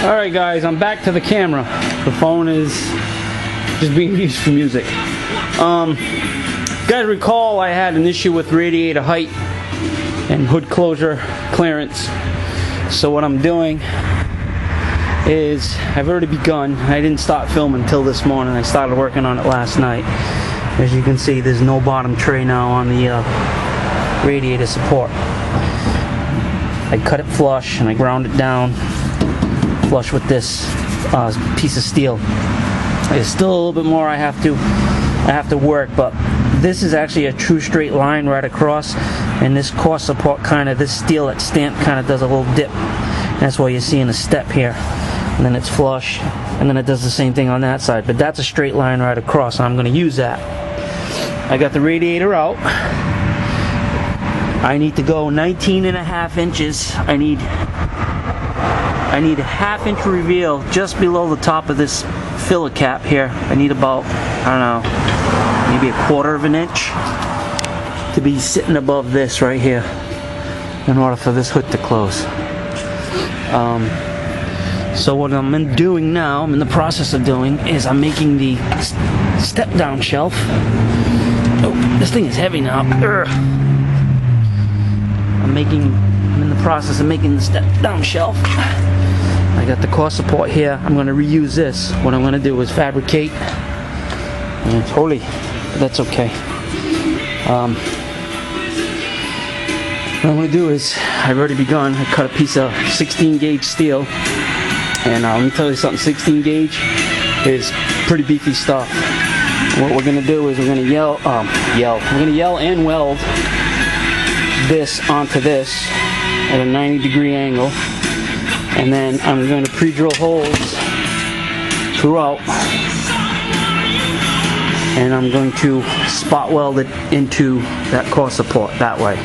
Alright guys, I'm back to the camera. The phone is just being used for music. You guys recall I had an issue with radiator height and hood closure clearance. So what I'm doing is I've already begun. I didn't start filming until this morning. I started working on it last night. As you can see, there's no bottom tray now on the radiator support. I cut it flush and I ground it down flush with this piece of steel. There's still a little bit more I have to work, but this is actually a true straight line right across, and this core support this steel at stamp kind of does a little dip. That's why you're seeing a step here, and then it's flush, and then it does the same thing on that side, but that's a straight line right across, and I'm going to use that. I got the radiator out. I need to go 19.5 inches. I need a ½ inch reveal just below the top of this filler cap here. I need about, I don't know, maybe a ½ inch to be sitting above this right here in order for this hood to close. So what I'm doing now, I'm in the process of doing, is I'm making the step down shelf. Oh, this thing is heavy now. I'm in the process of making the step down shelf. I got the core support here. I'm going to reuse this. What I'm going to do is fabricate. And it's holy, but that's okay. What I'm going to do is, I've already begun. I cut a piece of 16 gauge steel. And let me tell you something, 16 gauge is pretty beefy stuff. What we're going to do is we're going to yell and weld this onto this at a 90-degree angle, and then I'm going to pre-drill holes throughout, and I'm going to spot weld it into that core support that way.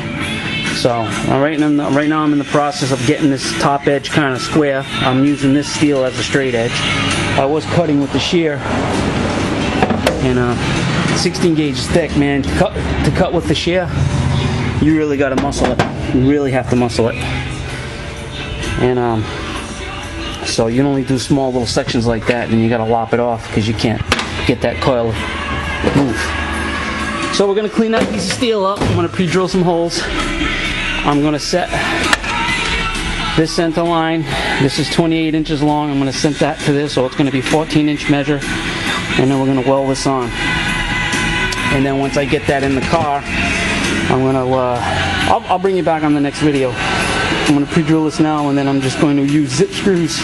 So right now I'm in the process of getting this top edge kind of square. I'm using this steel as a straight edge. I was cutting with the shear, and 16 gauge is thick, man. To cut with the shear, you really got to muscle it. You really have to muscle it. And so you can only do small little sections like that, and you got to lop it off because you can't get that coil move. So we're going to clean that piece of steel up. I'm going to pre-drill some holes. I'm going to set this center line. This is 28 inches long. I'm going to set that to this, so it's going to be 14-inch measure, and then we're going to weld this on. And then once I get that in the car, I'm going to I'll bring you back on the next video. I'm going to pre-drill this now, and then I'm just going to use zip screws,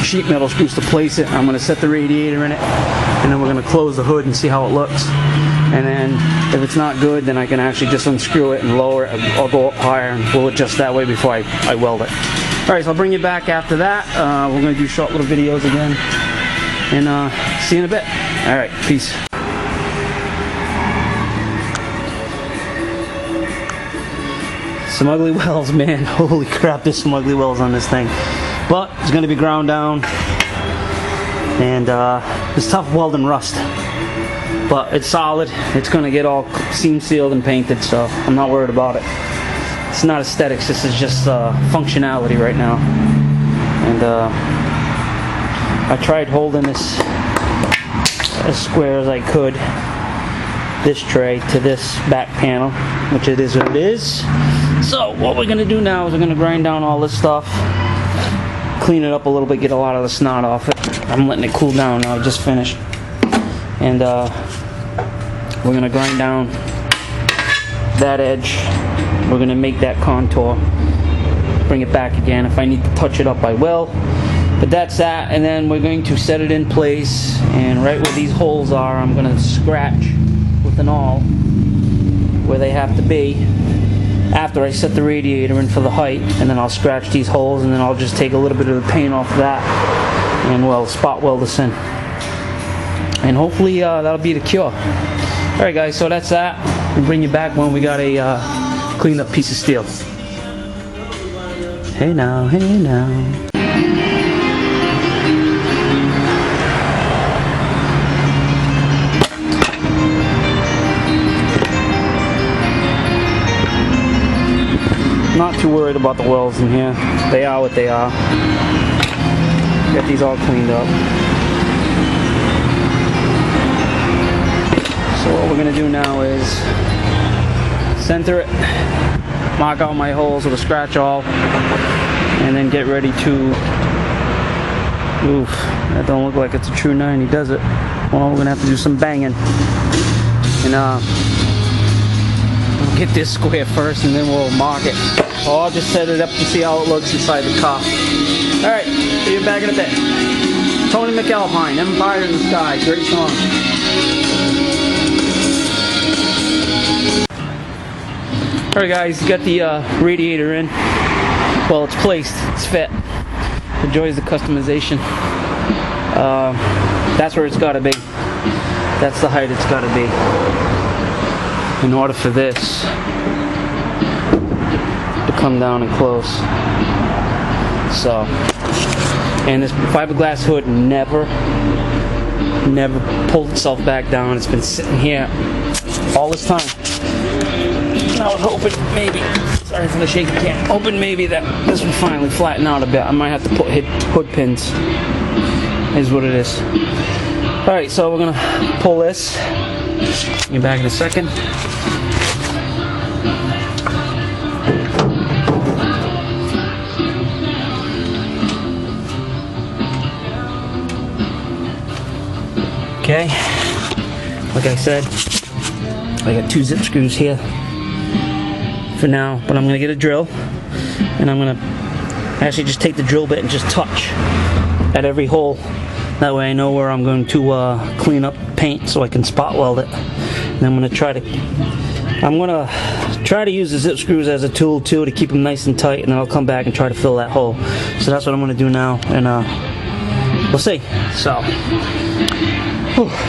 sheet metal screws to place it. I'm going to set the radiator in it, and then we're going to close the hood and see how it looks. And then if it's not good, then I can actually just unscrew it and lower it. I'll go up higher, and we'll adjust that way before I weld it. Alright, so I'll bring you back after that. We're going to do short little videos again, and see you in a bit. Alright, peace. Some ugly welds, man. Holy crap, there's some ugly welds on this thing. But it's going to be ground down, and it's tough welding rust. But it's solid. It's going to get all seam sealed and painted, so I'm not worried about it. It's not aesthetics, this is just functionality right now. And I tried holding this as square as I could, this tray to this back panel, which it is what it is. So what we're going to do now is we're going to grind down all this stuff, clean it up a little bit, get a lot of the snot off it. I'm letting it cool down now, I just finished. And we're going to grind down that edge. We're going to make that contour, bring it back again. If I need to touch it up, I will. But that's that, and then we're going to set it in place, and right where these holes are, I'm going to scratch with an awl where they have to be after I set the radiator in for the height, and then I'll scratch these holes, and then I'll just take a little bit of the paint off of that and spot weld this in, and hopefully that'll be the cure. Alright guys, so that's that. We'll bring you back when we got a cleaned up piece of steel. Hey now, hey now. Not too worried about the welds in here. They are what they are. Get these all cleaned up. So what we're gonna do now is center it, mark out my holes with a scratch awl, and then get ready to, oof, that don't look like it's a true 90, does it? Well, we're gonna have to do some banging. And we'll get this square first and then we'll mark it. So I'll just set it up to see how it looks inside the car. Alright, see you back in a bit. Tony McAlpine, Empire in the Sky, great song. Alright guys, got the radiator in. Well, it's placed, it's fit. The joy is the customization. That's where it's gotta be. That's the height it's gotta be. In order for this to come down and close. So, and this fiberglass hood never pulled itself back down. It's been sitting here all this time. I was hoping maybe, sorry for the shaky can, hoping maybe that this would finally flatten out a bit. I might have to put hood pins, is what it is. Alright, so we're gonna pull this. Be back in a second. Okay, like I said, I got 2 zip screws here for now, but I'm gonna get a drill and I'm gonna actually just take the drill bit and just touch at every hole. That way I know where I'm going to clean up paint so I can spot weld it. And I'm gonna try to use the zip screws as a tool too to keep them nice and tight, and then I'll come back and try to fill that hole. So that's what I'm gonna do now, and we'll see. So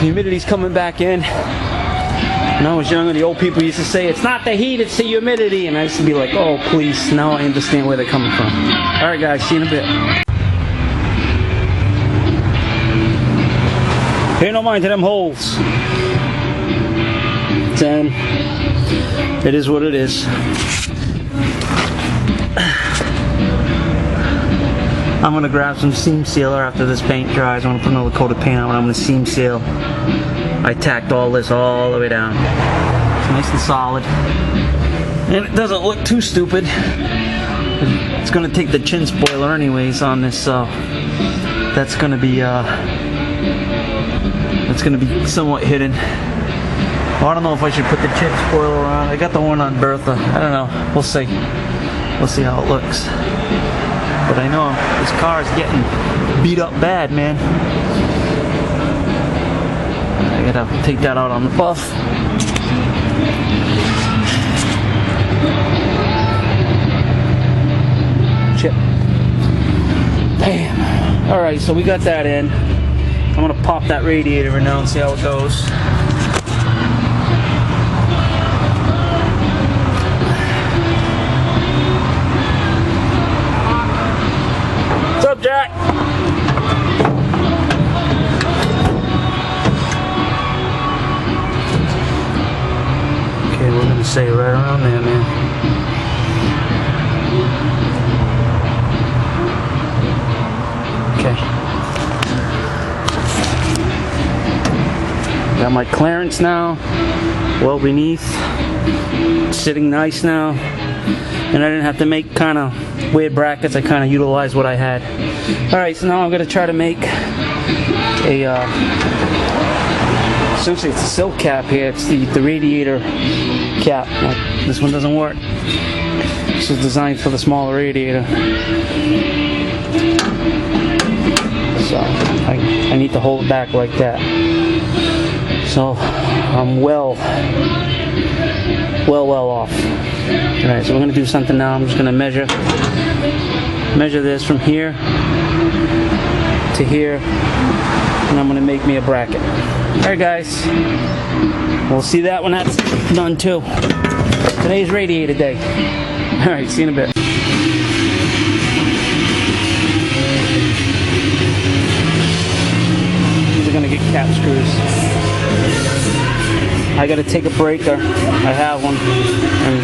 humidity's coming back in. When I was younger, the old people used to say, it's not the heat, it's the humidity. And I used to be like, oh, please. Now I understand where they're coming from. All right, guys, see you in a bit. Pay no mind to them holes. 10. It is what it is. I'm going to grab some seam sealer after this paint dries. I'm going to put another coat of paint on and I'm going to seam seal. I tacked all this all the way down. It's nice and solid. And it doesn't look too stupid. It's going to take the chin spoiler anyways on this, so that's going to be somewhat hidden. Well, I don't know if I should put the chin spoiler on. I got the one on Bertha. I don't know. We'll see. We'll see how it looks. But I know this car is getting beat up bad, man. I gotta take that out on the buff. Chip. Bam. Alright, so we got that in. I'm gonna pop that radiator in now and see how it goes. What's up, Jack? Okay, we're gonna say right around there, man. Okay. Got my clearance now, well beneath, sitting nice now, and I didn't have to make kind of weird brackets. I kind of utilized what I had. Alright, so now I'm going to try to make a, essentially it's a silk cap here. It's the radiator cap. This one doesn't work. This is designed for the smaller radiator. So I need to hold it back like that. So I'm well off. Alright, so we're gonna do something now. I'm just gonna measure this from here to here, and I'm gonna make me a bracket. Alright guys, we'll see that when that's done too. Today's radiator day. Alright, see you in a bit. These are gonna get cap screws. I gotta take a breaker. I have one. And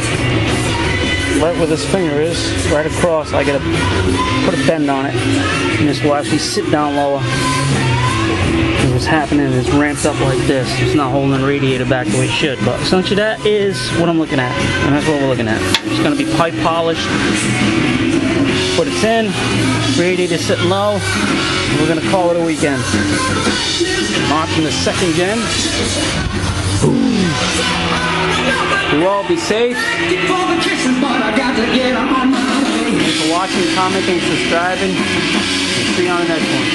right where this finger is, right across, I gotta put a bend on it. And this will actually sit down lower. And what's happening is ramped up like this. It's not holding the radiator back the way it should. But essentially that is what I'm looking at. And that's what we're looking at. It's gonna be pipe polished. Put it in, radiator sitting low. And we're gonna call it a weekend. Launching the second gen. You all be safe. Thanks for watching, commenting, subscribing. See you on the next one.